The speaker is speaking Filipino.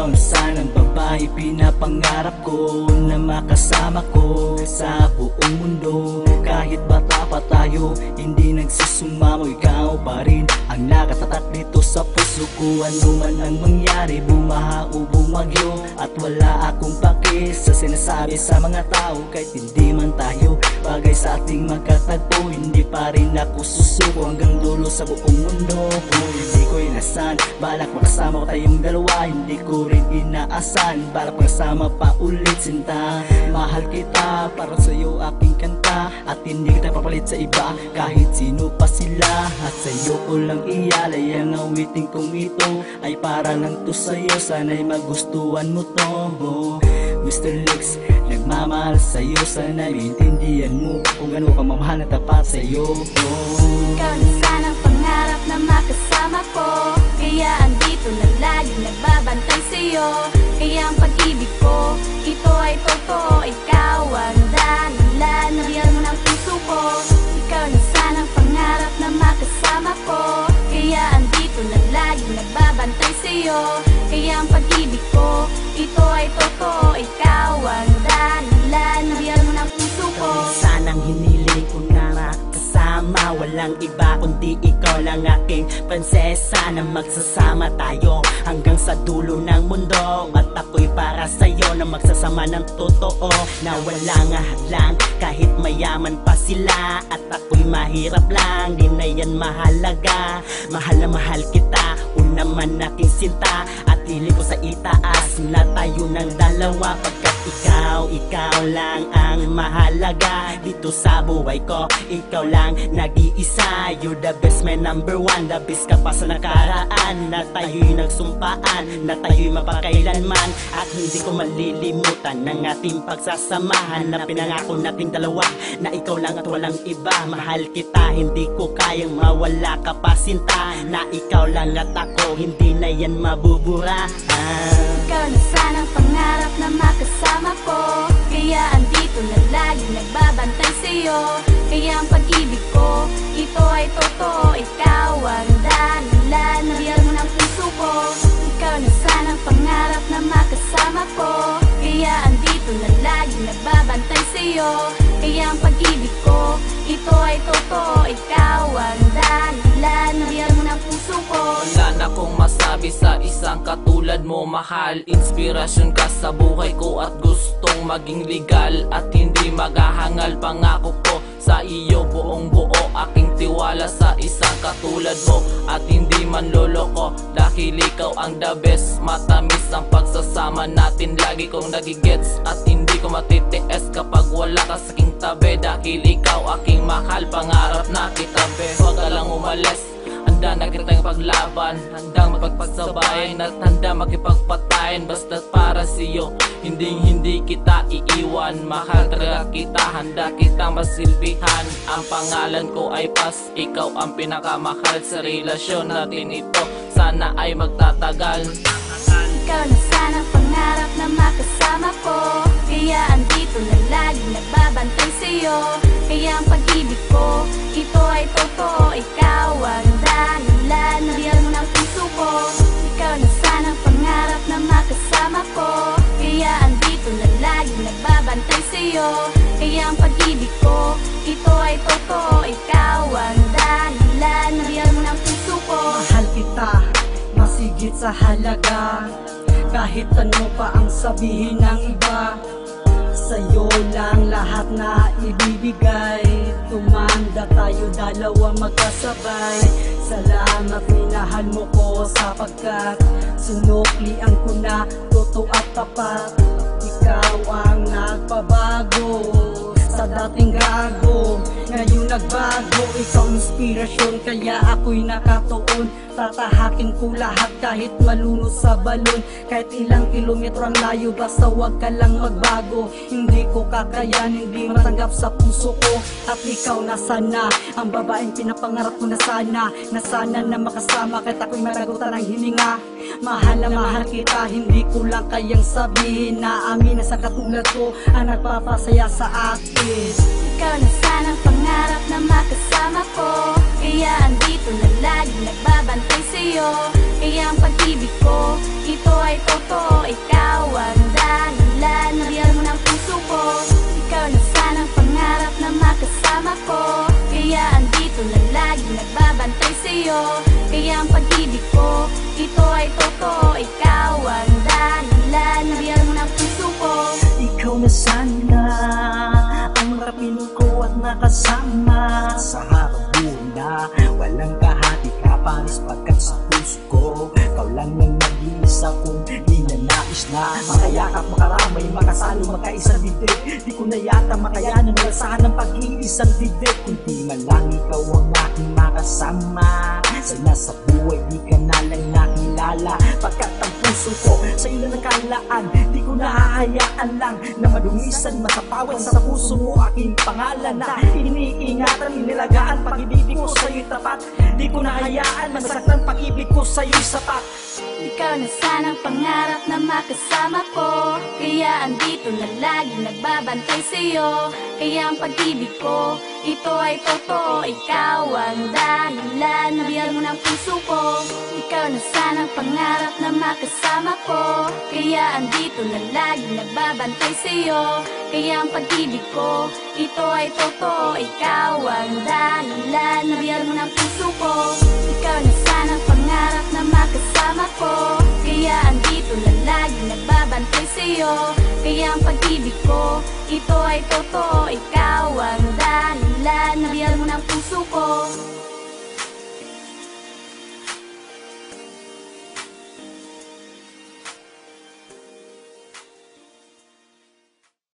Ikaw na sanang babae pinapangarap ko na makasama ko sa buong mundo. Kahit bata pa tayo, hindi nagsusumamo, ikaw pa rin ang nakatatak dito sa puso ko. Ano man ang mangyari, bumaha o bumagyo, at wala akong pake sa sinasabi sa mga tao. Kahit hindi man tayo bagay sa ating magkatagpo, hindi pa rin ako susuko hanggang dulo sa buong mundo. Hindi ko inasan, balak makasama ko tayong dalawa. Hindi ko rin inaasan, balak makasama pa ulit sinta. Mahal kita, para sa'yo aking kanta, at hindi kita papalit sa iba kahit sino pa sila. At sa'yo ko lang ialay ang awiting kong ito, ay para lang to sa'yo, sana'y magustuhan mo to. Mr. Lex, nagmamahal sa'yo, sana'y maintindihan mo kung ano ka mamahal na tapat sa'yo. Ikaw na sanang pangarap na makasama ko, kaya andito na lagi nagbabantay sa'yo. Kaya ang pag-ibig ko, ito ay totoo. Ikaw ang dahilan na real mo ng puso ko. Ikaw na sanang pangarap na makasama ko, kaya andito na lagi nagbabantay sa'yo. Kaya ang pag-ibig ko, ito ay totoo. Ikaw ang dahilan na real mo ng puso ko. Sanang hiniling ko na makasama, walang iba kundi ikaw lang aking prinsesa, na magsasama tayo hanggang sa dulo ng mundo. At ako'y para sa'yo na magsasama ng totoo, na walang hadlang kahit mayaman pa sila. At ako'y mahirap lang, di na yan mahalaga. Mahal na mahal kita, una man aking sinta, at hiling ko sa itaas na tayo ng dalawa. Pagkat ikaw lang ang mahalaga dito sa buhay ko. Ikaw lang nag-iisa, you're the best man, number one. The best ka pa sa nakaraan, na tayo'y nagsumpaan, na tayo'y mapakailanman. At hindi ko malilimutan ng ating pagsasamahan, na pinangako nating dalawa, na ikaw lang at walang iba. Mahal kita, hindi ko kayang mawala ka pa sinta, na ikaw lang at ako, hindi na yan mabubura. Ikaw na sanang pangarap na makasama ko, kaya andito na lagi nagbabantay sa'yo. Kaya ang pag-ibig ko, ito ay totoo. Ikaw ang dahilan na real mo ng puso ko. Ikaw na sanang pangarap na makasama ko, kaya andito na lagi nagbabantay sa'yo. Kaya ang pag-ibig ko, ito ay totoo. Ikaw ang dahilan na real mo ng puso ko. Wala na akong masabi sa isang katulad mo, mahal. Inspirasyon ka sa buhay ko at gustong maging legal at hindi maghahangal. Pangako ko sa iyo buong buo, aking tiwala sa isang katulad mo, at hindi man loloko dahil ikaw ang the best. Matamis ang pagsasama natin, lagi kong nagigets, at hindi ko matitiis kapag wala ka sa aking tabi. Dahil ikaw aking mahal, pangarap na kitabi. Huwag ka lang umalis, handa na kitang paglaban, handang mapagpagsabayan at handa makipagpatayin. Basta't para sa'yo, hindi kita iiwan. Mahal talaga kita, handa kitang masilbihan. Ang pangalan ko ay Paz, ikaw ang pinakamahal. Sa relasyon natin ito, sana ay magtatagal. Ikaw na sanang pangarap na makasama ko, kaya andito na lagi nagbabantay sa'yo. Kaya ang pag-ibig ko, ito ay totoo. Ikaw ang dahilan na real mo ng puso ko. Ikaw na sanang pangarap na makasama ko, kaya andito na lagi nagbabantay sa'yo. Kaya ang pag-ibig ko, ito ay totoo. Ikaw ang dahilan na real mo ng puso ko. Mahal kita, masigit sa halaga, kahit ano pa ang sabihin ng iba. Sa'yo lang lahat na ibibigay, tumanda tayo dalawa magkasabay. Salamat, minahal mo ko sapagkat sinuklian ko na totoo at tapat. Ikaw ang nagpabago sa dating gago, ngayon nagbago. Ikaw inspirasyon, kaya ako'y nakatuon. Tatahakin ko lahat kahit malunod sa balon. Kahit ilang kilometro ang layo, basta wag ka lang magbago. Hindi ko kakayanin, hindi matanggap sa puso ko. At ikaw na sana, ang babaeng pinapangarap ko na sana na makasama kahit ako'y managutan ng hininga. Mahal na mahal kita, hindi ko lang kayang sabihin na amin na sa katulad ko ang nagpapasaya sa akin. Ikaw na sanang pangarap na makasama ko, kaya andito na lagi nagbabantay sa'yo. Kaya ang pag-ibig ko, ito ay ay totoo, ikaw ang dahilan. Nabiyal mo ng puso ko. Ikaw na sanang pangarap na makasama ko. Kaya andito na lagi nagbabantay sa'yo. Kaya ang pag-ibig ko, ito ay totoo, ikaw ang dahilan. Nabiyal mo ng puso ko. Ikaw na sana ang rapin ko at nakasama sa harap buhay na walang kahati-kapanis, pagkat sa puso ko ikaw lang ang nag-iisa kong ninanais na makayakap, makaramay, makasalo, magkaisang dibdib. Di ko na yata makayanan malasahan ng pag-iisang dibdib, kundi man lang ikaw ang aking makasama. Sana sa buhay di ka na lang nakilala, pagkat ang puso ko sa'yo na nakalaan. Di ko nahahayaan lang na madumisan, masapawan sa puso mo aking pangalan na iniingatan, inilagaan. Pag-ibig ko sa'yo'y tapat, di ko nahayaan masaktan, pag-ibig ko sa'yo'y sapat. Ikaw na sanang pangarap na makasama ko. Kaya andito na lagi nagbabantay sa'yo. Kaya ang pag-ibig ko, ito ay totoo, ikaw ang dahilan. Nabiyal mo ng puso ko. Ikaw na sanang pangarap na makasama ko. Kaya andito na lagi nagbabantay sa'yo. Kaya ang pag-ibig ko, ito ay totoo, ikaw ang dahilan. Nabiyal mo ng puso ko. Ikaw na sanang pangarap na makasama ko. Kaya andito na lagi nagbabantay sa'yo. Kaya ang pag-ibig ko, ito ay totoo, ikaw ang dahilan. Nabiyal mo ng puso ko.